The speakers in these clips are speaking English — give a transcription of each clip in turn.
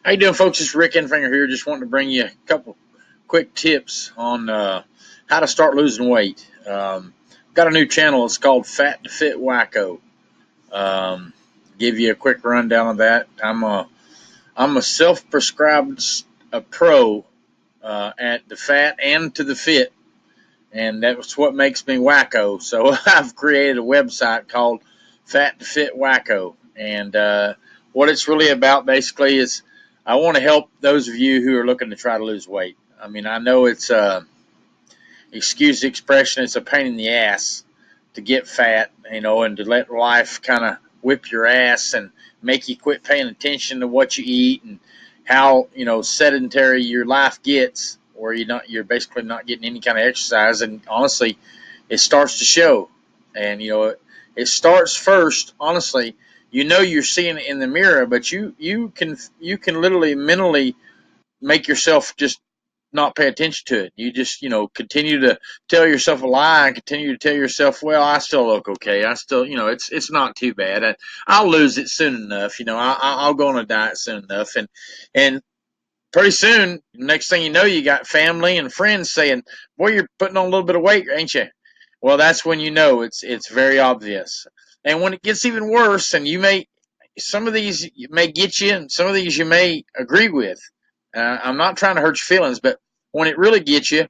How you doing, folks? It's Rick Enfinger here. Just wanting to bring you a couple quick tips on how to start losing weight. Got a new channel. It's called Fit Wacko. Um, give you a quick rundown of that. I'm a self-prescribed pro at the fat and to the fit, and that's what makes me wacko. So I've created a website called Fat to Fit Wacko, and what it's really about basically is I want to help those of you who are looking to try to lose weight. I mean, I know it's excuse the expression, it's a pain in the ass to get fat, and to let life kind of whip your ass and make you quit paying attention to what you eat and how sedentary your life gets, or you're basically not getting any kind of exercise. And honestly, it starts to show. And it starts first. Honestly, you're seeing it in the mirror, but you can literally mentally make yourself just not pay attention to it. You just, continue to tell yourself a lie and continue to tell yourself, well, I still look okay. I still, it's not too bad. I'll lose it soon enough. I'll go on a diet soon enough. And pretty soon, next thing you know, you got family and friends saying, boy, you're putting on a little bit of weight, ain't you? Well, that's when you know it's very obvious. And when it gets even worse, and some of these may get you, and some of these you may agree with. I'm not trying to hurt your feelings, but when it really gets you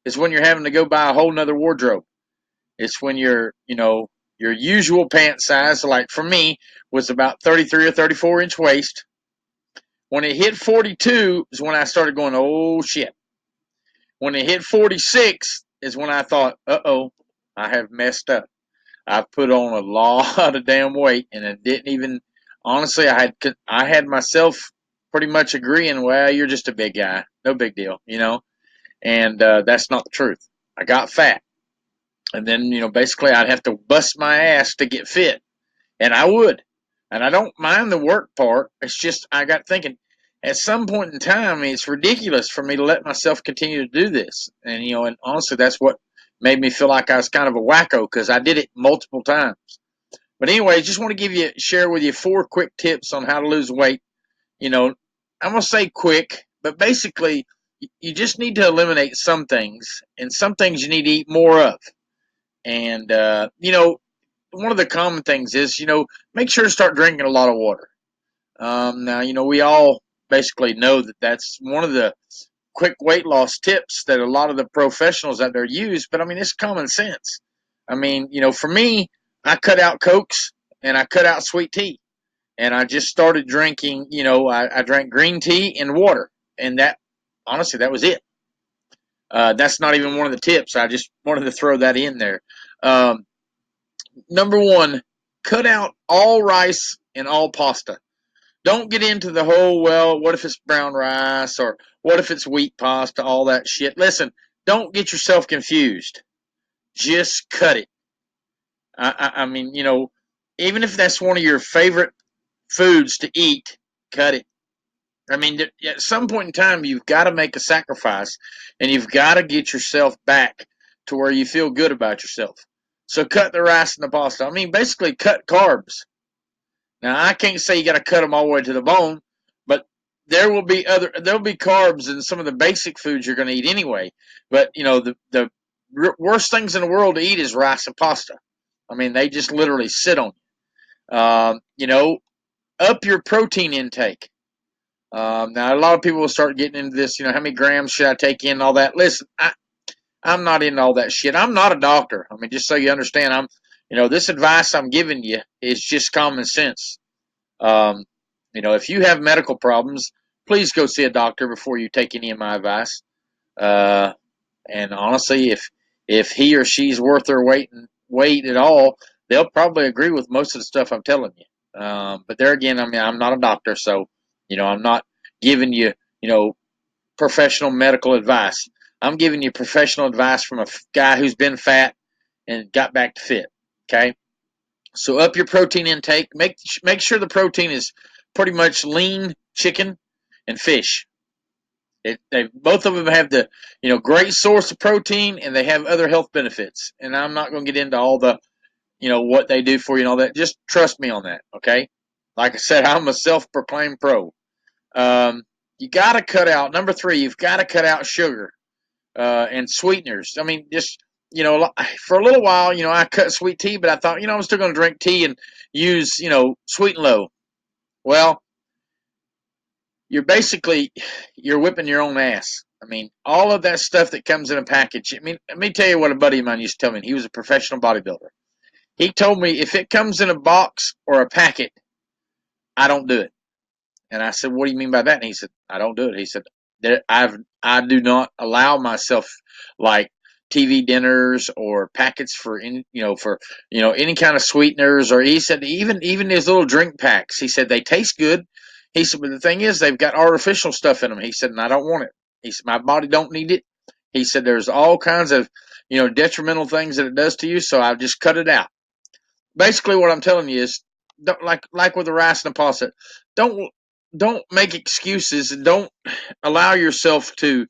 is when you're having to go buy a whole nother wardrobe. It's when your usual pant size, like for me, was about 33 or 34-inch waist. When it hit 42 is when I started going, oh shit. When it hit 46 is when I thought, uh-oh, I have messed up. I've put on a lot of damn weight, and it didn't even. Honestly, I had myself pretty much agreeing, well, you're just a big guy, no big deal. And that's not the truth. I got fat, and then basically I'd have to bust my ass to get fit, and I would. And I don't mind the work part. It's just I got thinking, at some point in time, it's ridiculous for me to let myself continue to do this. And honestly, that's what made me feel like I was kind of a wacko, because I did it multiple times. But anyway, just want to share with you 4 quick tips on how to lose weight. I'm gonna say quick, but basically, you just need to eliminate some things, and some things you need to eat more of. And one of the common things is make sure to start drinking a lot of water. Now we all basically know that that's one of the quick weight loss tips that a lot of the professionals out there use. But I mean, it's common sense. I mean, for me, I cut out Cokes and I cut out sweet tea, and I just started drinking. I drank green tea and water, and that honestly, that was it. That's not even one of the tips. I just wanted to throw that in there. Um, Number one, cut out all rice and all pasta. Don't get into the whole, well, what if it's brown rice or what if it's wheat pasta, all that shit. Listen, don't get yourself confused. Just cut it. I mean, even if that's one of your favorite foods to eat, cut it. I mean, at some point in time, you've got to make a sacrifice, and you've got to get yourself back to where you feel good about yourself. So cut the rice and the pasta. I mean, basically cut carbs. Now, I can't say you got to cut them all the way to the bone, but there'll be carbs in some of the basic foods you're going to eat anyway. But the worst things in the world to eat is rice and pasta. I mean, they just literally sit on you. Up your protein intake. Now, a lot of people will start getting into this. How many grams should I take in? All that. Listen, I'm not into all that shit. I'm not a doctor. I mean, just so you understand, this advice I'm giving you is just common sense. Um, if you have medical problems, please go see a doctor before you take any of my advice. Uh, and honestly, if he or she's worth their weight at all, they'll probably agree with most of the stuff I'm telling you. But there again, I mean, I'm not a doctor, so I'm not giving you professional medical advice. I'm giving you professional advice from a guy who's been fat and got back to fit. Okay, so up your protein intake. Make sure the protein is pretty much lean chicken and fish. They both of them have the great source of protein, and they have other health benefits. And I'm not going to get into all the what they do for you and all that. Just trust me on that, okay? Like I said, I'm a self-proclaimed pro. Um, you got to cut out number three. You've got to cut out sugar and sweeteners. I mean, just for a little while, I cut sweet tea, but I thought, I'm still going to drink tea and use, sweet and low. Well, you're basically you're whipping your own ass. I mean, all of that stuff that comes in a package. I mean, let me tell you what a buddy of mine used to tell me. He was a professional bodybuilder. He told me if it comes in a box or a packet, I don't do it. And I said, "What do you mean by that?" And he said, "I don't do it." He said, I do not allow myself like TV dinners or packets for any kind of sweeteners, or he said even these little drink packs. He said they taste good. He said, but the thing is they've got artificial stuff in them. He said, and I don't want it. He said my body don't need it. He said there's all kinds of detrimental things that it does to you, so I've just cut it out. Basically, what I'm telling you is, don't, like with the rice and the pasta, don't don't make excuses and don't allow yourself to,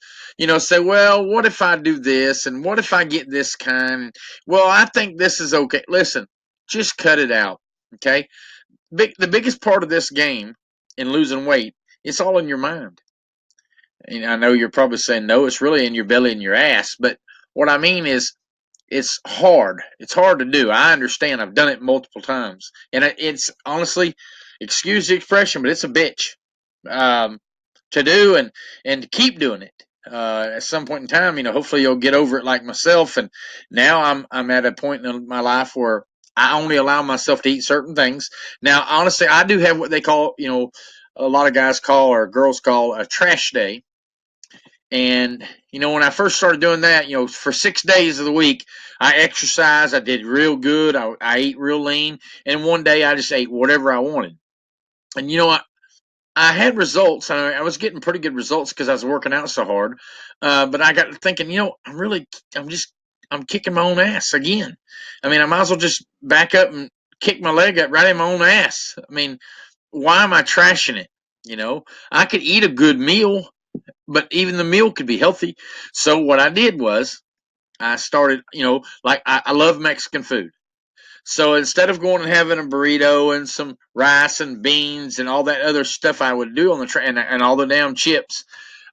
say, well, what if I do this and what if I get this kind? Well, I think this is okay. Listen, just cut it out. Okay. The biggest part of this game in losing weight, it's all in your mind. And I know you're probably saying, no, it's really in your belly and your ass. But what I mean is, it's hard. It's hard to do. I understand. I've done it multiple times, and it's honestly, excuse the expression, but it's a bitch um, to do and to keep doing it. At some point in time, hopefully you'll get over it like myself. And now I'm at a point in my life where I only allow myself to eat certain things. Now, honestly, I do have what they call, a lot of guys call or girls call a trash day. And, when I first started doing that, for 6 days of the week, I exercised. I did real good. I ate real lean. And one day I just ate whatever I wanted. And, I had results. I was getting pretty good results because I was working out so hard. But I got thinking, I'm kicking my own ass again. I mean, I might as well just back up and kick my leg up right in my own ass. I mean, why am I trashing it? I could eat a good meal, but even the meal could be healthy. So what I did was I started, like I love Mexican food. So instead of going and having a burrito and some rice and beans and all that other stuff I would do on the train and all the damn chips,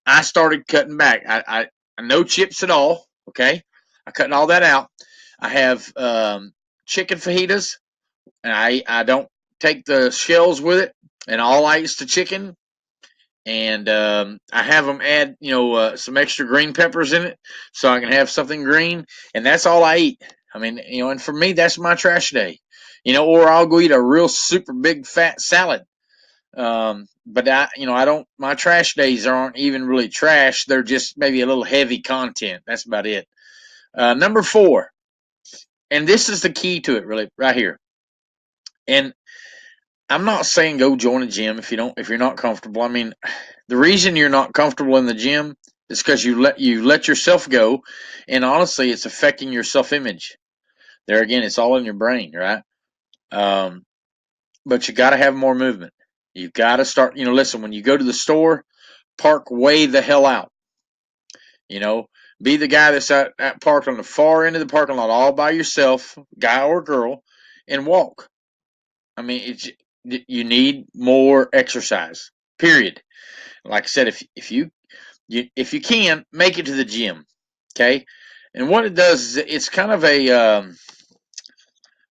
I started cutting back. I no chips at all. Okay, I cut all that out. I have chicken fajitas, and I don't take the shells with it, and all I eat is the chicken. And I have them add, some extra green peppers in it, so I can have something green, and that's all I eat. I mean, and for me, that's my trash day, or I'll go eat a real super big fat salad. But I don't. My trash days aren't even really trash; they're just maybe a little heavy content. That's about it. Number four, and this is the key to it, really, right here. And I'm not saying go join a gym if you're not comfortable. I mean, the reason you're not comfortable in the gym is because you let yourself go, and honestly, it's affecting your self image. There again, it's all in your brain, right? Um, but you got to have more movement. You got to start. Listen, when you go to the store, park way the hell out. You know, be the guy that's at parked on the far end of the parking lot all by yourself, guy or girl, and walk. I mean, you need more exercise. Period. Like I said, if you can make it to the gym, okay. And what it does is it's kind of a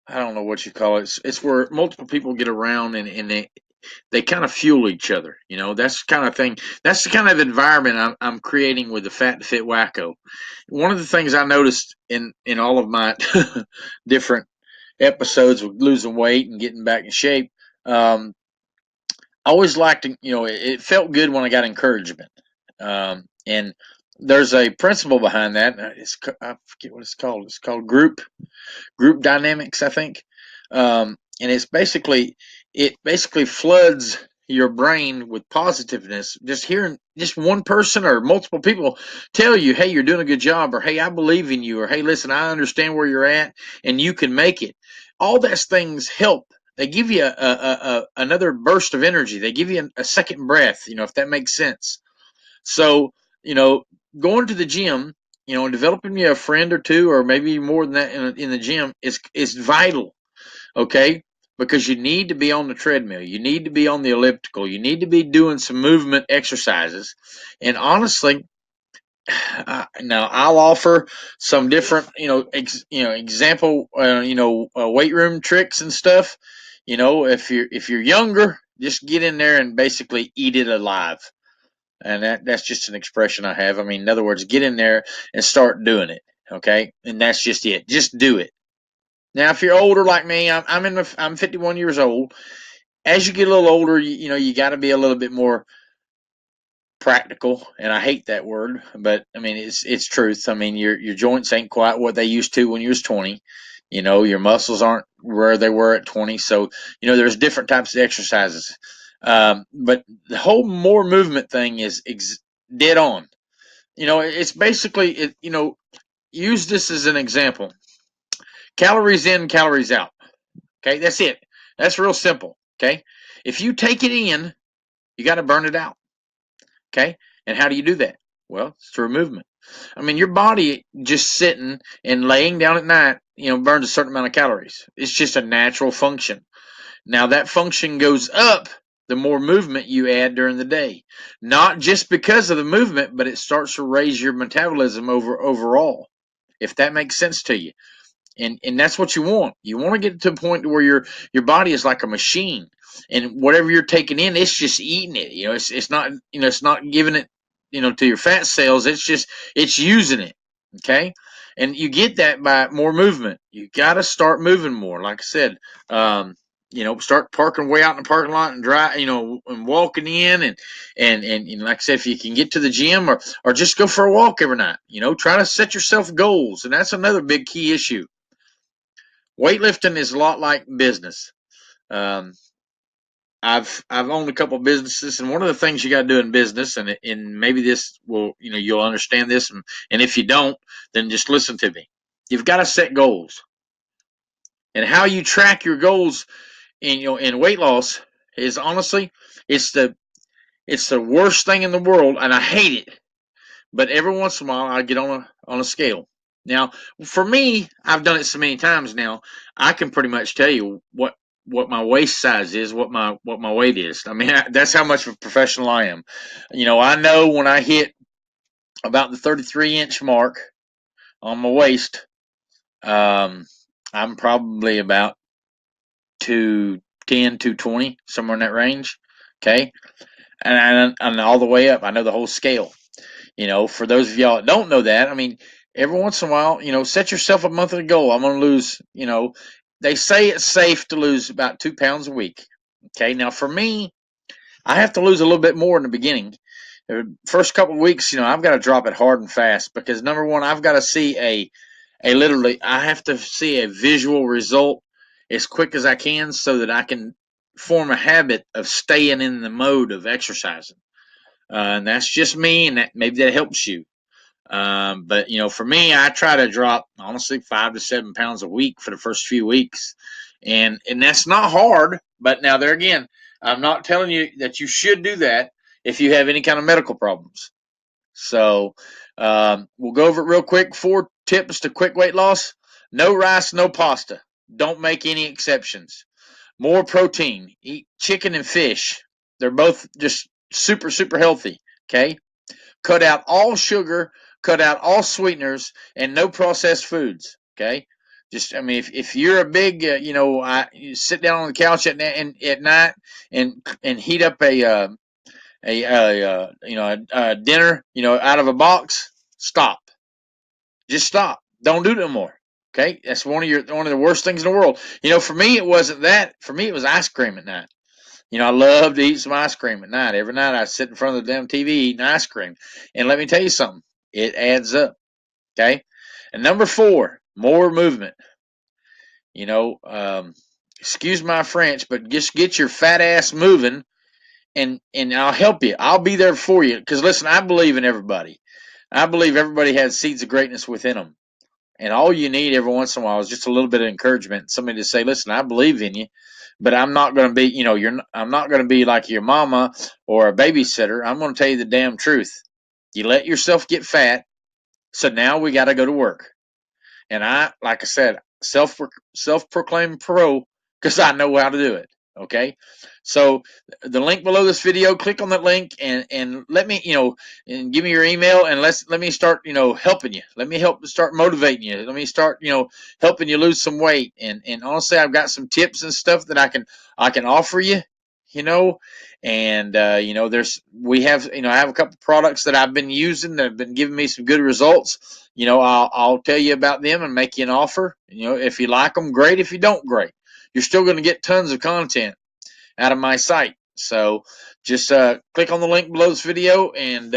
I don't know what you call it. It's where multiple people get around and they kind of fuel each other. That's the kind of thing. That's the kind of environment I'm creating with the Fat to Fit Wacko. One of the things I noticed in all of my different episodes with losing weight and getting back in shape. I always liked, it felt good when I got encouragement. And there's a principle behind that. I forget what it's called. It's called group dynamics, I think. And it basically floods your brain with positiveness. Just hearing just one person or multiple people tell you, "Hey, you're doing a good job," or "Hey, I believe in you," or "Hey, listen, I understand where you're at, and you can make it." All those things help. They give you another burst of energy. They give you a second breath. If that makes sense. So, you know, going to the gym, and developing you a friend or two, or maybe more than that in the gym is vital. Okay. because you need to be on the treadmill. You need to be on the elliptical. You need to be doing some movement exercises. And honestly, now I'll offer some different, example, weight room tricks and stuff. If you're younger, just get in there and basically eat it alive. And that's just an expression I have. I mean, in other words, get in there and start doing it. Okay, and that's just it. Just do it. Now, if you're older like me, I'm 51 years old. As you get a little older, you got to be a little bit more practical, and I hate that word, but I mean it's truth. I mean your joints ain't quite what they used to when you was 20. Your muscles aren't where they were at 20. So there's different types of exercises. But the whole more movement thing is dead on. It's basically use this as an example. Calories in, calories out. Okay, that's it. That's real simple. Okay, if you take it in, you got to burn it out. Okay, and how do you do that? Well, it's through movement. I mean, your body just sitting and laying down at night, burns a certain amount of calories. It's just a natural function. Now, that function goes up the more movement you add during the day. Not just because of the movement, but it starts to raise your metabolism overall, if that makes sense to you. And that's what you want. You want to get to a point where your body is like a machine, and whatever you're taking in, it's just eating it. It's not giving it to your fat cells. It's using it. Okay, and you get that by more movement. You got to start moving more. Like I said, start parking way out in the parking lot and drive, and walking in, and like I said, if you can get to the gym or just go for a walk every night. Try to set yourself goals, and that's another big key issue. Weightlifting is a lot like business. Um, I've owned a couple of businesses, and one of the things you got to do in business, and maybe this will you'll understand this, and if you don't, then just listen to me. You've got to set goals, and how you track your goals in weight loss is honestly it's the it's the worst thing in the world, and I hate it. But every once in a while, I get on a scale. Now, for me, I've done it so many times now. I can pretty much tell you what my waist size is, what my weight is. I mean, that's how much of a professional I am. I know when I hit about the 33-inch mark on my waist, um, I'm probably about 210, 220, somewhere in that range. Okay, and all the way up, I know the whole scale. For those of y'all that don't know that, I mean, every once in a while, set yourself a monthly goal. I'm going to lose, they say it's safe to lose about 2 pounds a week. Okay. Now, for me, I have to lose a little bit more in the beginning. The first couple of weeks, I've got to drop it hard and fast because number one, I've got to see I have to see a visual result as quick as I can so that I can form a habit of staying in the mode of exercising. And that's just me, and maybe that helps you. But for me, I try to drop honestly 5 to 7 pounds a week for the first few weeks, and that's not hard. But now there again, I'm not telling you that you should do that if you have any kind of medical problems. So we'll go over it real quick. 4 tips to quick weight loss: no rice, no pasta. Don't make any exceptions. More protein. Eat chicken and fish. They're both just super super healthy. Okay. Cut out all sugar, cut out all sweeteners, and no processed foods. Okay. Just, I mean, if you're a big, you sit down on the couch at night and heat up a dinner, out of a box, stop. Just stop. Don't do it no more. Okay, that's one of the worst things in the world. For me, it wasn't that. For me, it was ice cream at night. I love to eat some ice cream at night. Every night I sit in front of the damn TV eating ice cream. And let me tell you something, it adds up. Okay. And number 4, more movement. You know, um, excuse my French, but just get your fat ass moving, and I'll help you. I'll be there for you. Because listen, I believe in everybody. I believe everybody has seeds of greatness within them. And all you need every once in a while is just a little bit of encouragement. Somebody to say, listen, I believe in you, but I'm not going to be, I'm not going to be like your mama or a babysitter. I'm going to tell you the damn truth. You let yourself get fat. So now we got to go to work. And like I said, self proclaimed pro because I know how to do it. Okay, so the link below this video, click on that link and let me, and give me your email, and let me start, helping you. Let me help start motivating you. Let me start, helping you lose some weight. And honestly, I've got some tips and stuff that I can offer you, you know, and I have a couple products that I've been using that have been giving me some good results. I'll tell you about them and make you an offer. If you like them, great. If you don't, great. You're still going to get tons of content out of my site. So just click on the link below this video, and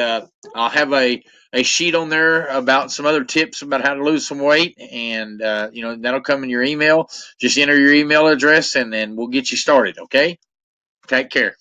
I'll have a sheet on there about some other tips about how to lose some weight, and that'll come in your email. Just enter your email address, and then we'll get you started. Okay? Take care.